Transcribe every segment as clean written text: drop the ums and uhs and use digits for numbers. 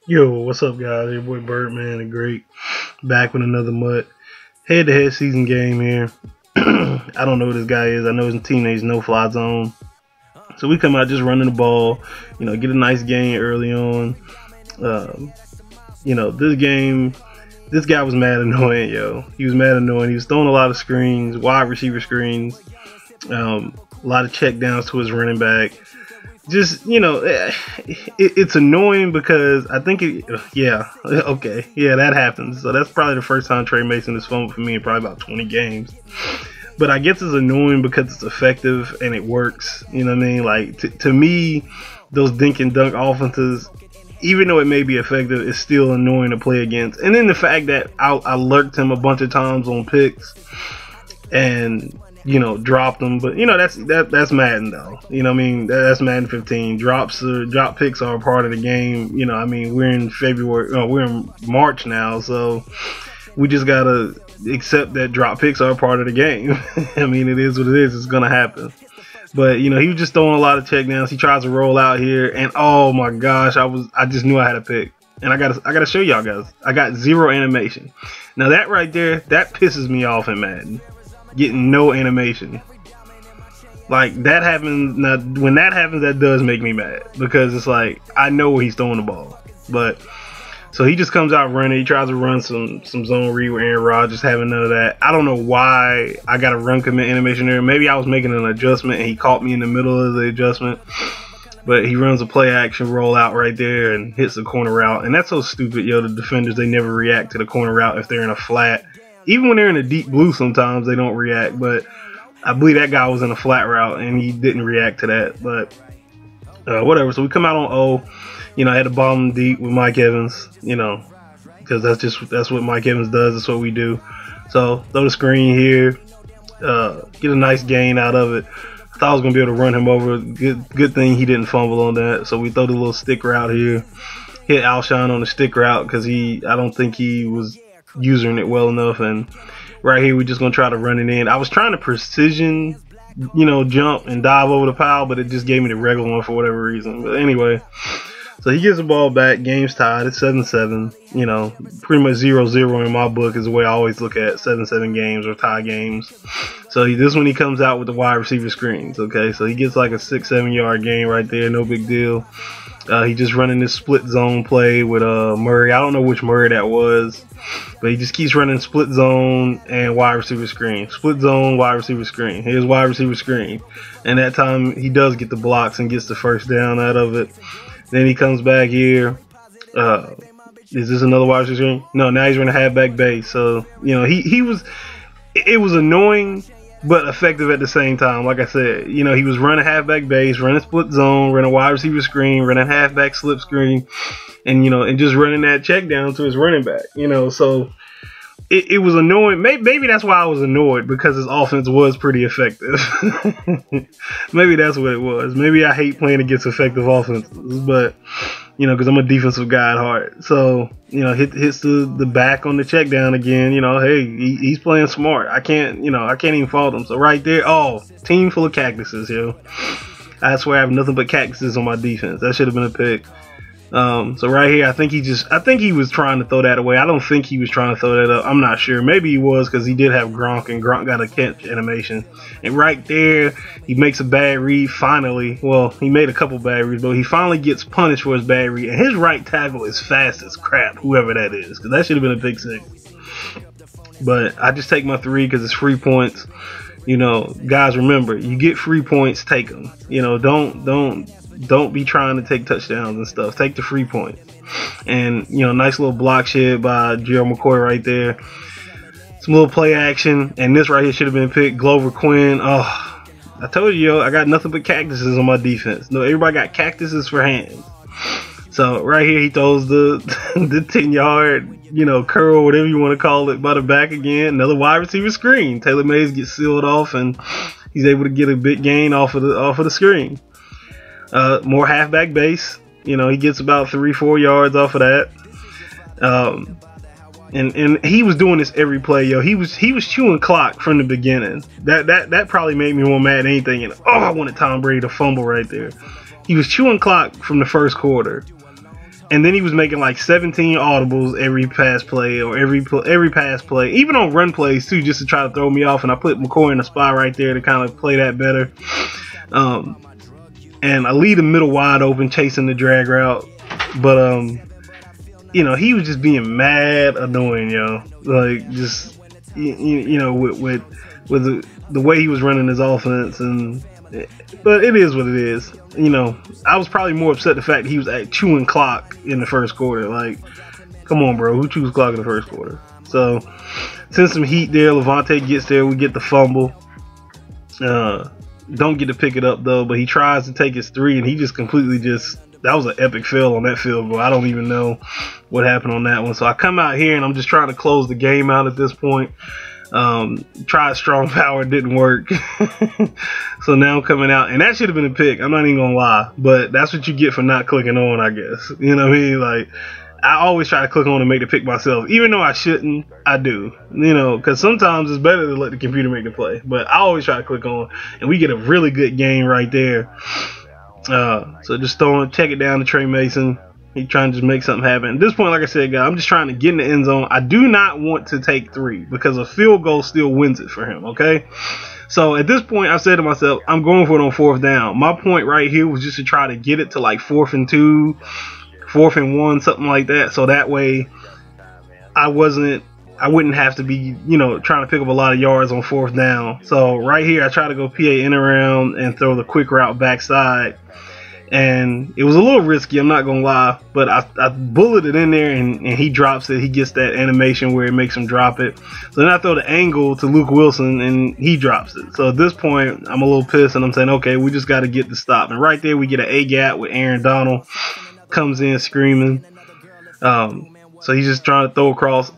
Yo, what's up, guys? Your boy Birdman and Great back with another MUT head-to-head season game here. I don't know who this guy is. I know his teammates no fly zone. So we come out just running the ball, get a nice gain early on. This game, this guy was mad annoying, yo. He was mad annoying. He was throwing a lot of screens, wide receiver screens, a lot of check downs to his running back. Just, it's annoying because I think that happens. So that's probably the first time Trey Mason has fumbled for me in probably about 20 games. But I guess it's annoying because it's effective and it works. You know what I mean? Like, to me, those dink and dunk offenses, even though it may be effective, it's still annoying to play against. And then the fact that I lurked him a bunch of times on picks and dropped them, but that's Madden though. I mean, that's Madden 15. Drop picks are a part of the game. We're in February, we're in March now, so we just gotta accept that drop picks are a part of the game. I mean, it is what it is. It's gonna happen. But he was just throwing a lot of checkdowns. He tries to roll out here, and oh my gosh, I just knew I had a pick. And I gotta show y'all guys. I got 0 animation. Now that right there, that pisses me off in Madden. Getting no animation. Like, that happens. Now when that happens, that does make me mad, because it's like I know where he's throwing the ball. But so he just comes out running. He tries to run some zone read with Aaron Rodgers, having none of that. I don't know why I got a run commit animation there. Maybe I was making an adjustment and he caught me in the middle of the adjustment. But he runs a play action roll out right there and hits the corner route. And that's so stupid, yo. The defenders, they never react to the corner route if they're in a flat. Even when they're in a deep blue, sometimes they don't react. But I believe that guy was in a flat route and he didn't react to that. But whatever. So we come out on O. I had to bomb him deep with Mike Evans, because that's what Mike Evans does. That's what we do. So throw the screen here, get a nice gain out of it. I thought I was gonna be able to run him over. Good thing he didn't fumble on that. So we throw the little stick route here. Hit Alshon on the stick route because I don't think he was using it well enough. And right here, we're just gonna try to run it in. I was trying to precision, jump and dive over the pile, but it just gave me the regular one for whatever reason. But anyway. So he gets the ball back. Game's tied. It's 7-7. Pretty much 0-0 in my book is the way I always look at 7-7 games or tie games. So this one he comes out with the wide receiver screens. Okay, so he gets like a 6-7 yard gain right there. No big deal. He just running this split zone play with Murray. I don't know which Murray that was, but he just keeps running split zone and wide receiver screen. Split zone, wide receiver screen. Here's wide receiver screen. And that time he does get the blocks and gets the first down out of it. Then he comes back here. Is this another wide receiver screen? No, now he's running halfback base. So, it was annoying but effective at the same time. Like I said, he was running halfback base, running split zone, running wide receiver screen, running halfback slip screen, and and just running that check down to his running back. So it was annoying. Maybe that's why I was annoyed, because his offense was pretty effective. Maybe that's what it was. Maybe I hate playing against effective offenses, but because I'm a defensive guy at heart. So hits the back on the check down again. Hey, he's playing smart. I can't even fault him. So right there, team full of cactuses, yo. I swear I have nothing but cactuses on my defense. That should have been a pick. So right here, I think he was trying to throw that away. I don't think he was trying to throw that up. I'm not sure. Maybe he was, because he did have Gronk, and Gronk got a catch animation. And right there, he makes a bad read finally. Well, he made a couple bad reads, but he finally gets punished for his bad read. And his right tackle is fast as crap, whoever that is, because that should have been a pick 6. But I just take my 3 because it's free points. Guys, remember, you get free points, take them. Don't be trying to take touchdowns and stuff. Take the free points. And, nice little block shed by Gerald McCoy right there. Some little play action. And this right here should have been picked. Glover Quinn. Oh, I told you, yo, I got nothing but cactuses on my defense. No, everybody got cactuses for hands. So right here, he throws the 10-yard, curl, whatever you want to call it, by the back again. Another wide receiver screen. Taylor Mays gets sealed off, and he's able to get a big gain off of the screen. More halfback base. He gets about 3-4 yards off of that. And he was doing this every play, yo. He was chewing clock from the beginning. That probably made me more mad than anything. And I wanted Tom Brady to fumble right there. He was chewing clock from the first quarter. And then he was making like 17 audibles every pass play or every pass play, even on run plays too, just to try to throw me off. And I put McCoy in a spot right there to kind of play that better. And I leave the middle wide open, chasing the drag route. But you know, he was just being mad annoying, yo. Like just you know, with the way he was running his offense. And but it is what it is. You know, I was probably more upset the fact that he was chewing clock in the first quarter. Like, come on, bro, who chews clock in the first quarter? So, send some heat there. Levante gets there. We get the fumble. Don't get to pick it up though, but he tries to take his three, and he just completely that was an epic fail on that field goal. I don't even know what happened on that one. So I come out here and I'm just trying to close the game out at this point. Tried strong power, didn't work. So now I'm coming out, and that should have been a pick. I'm not even gonna lie, but that's what you get for not clicking on, I guess. You know what I mean? Like, I always try to click on and make the pick myself, even though I shouldn't. I do, you know, because sometimes it's better to let the computer make the play. But I always try to click on, and we get a really good game right there. So just check it down to Trey Mason. He's trying to just make something happen. At this point, like I said, guys, I'm just trying to get in the end zone. I do not want to take three because a field goal still wins it for him, okay? So at this point, I said to myself, I'm going for it on 4th down. My point right here was just to try to get it to like 4th and 2, 4th and 1, something like that. So that way I wouldn't have to be, you know, trying to pick up a lot of yards on 4th down. So right here, I try to go PA in around and throw the quick route backside. And it was a little risky, I'm not gonna lie, but I bulleted it in there, and he drops it. He gets that animation where it makes him drop it. So then I throw the angle to Luke Wilson, and he drops it. So at this point, I'm a little pissed, and I'm saying, okay, we just got to get the stop. And right there, we get an A gap with Aaron Donald comes in screaming. So he's just trying to throw across.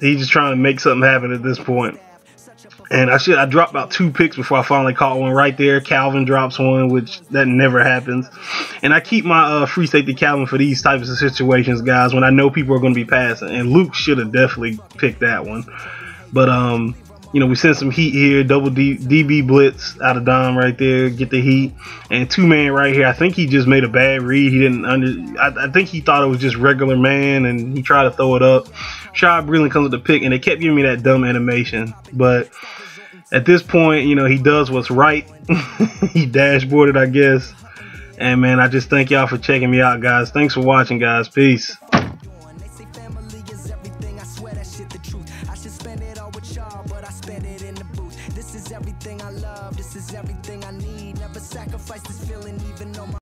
He's just trying to make something happen at this point. And I dropped about 2 picks before I finally caught one right there. Calvin drops one, which that never happens. And I keep my free safety Calvin for these types of situations, guys, when I know people are going to be passing. And Luke should have definitely picked that one. But, you know, we send some heat here. Double DB blitz out of Dom right there. Get the heat. And 2-man right here. I think he just made a bad read. He didn't I think he thought it was just regular man, and he tried to throw it up. Shad Breeland comes with the pick, and they kept giving me that dumb animation. But at this point, you know, he does what's right. He dashboarded, I guess. And, man, I just thank y'all for checking me out, guys. Thanks for watching, guys. Peace. This is everything I love, this is everything I need. Never sacrifice this feeling even though my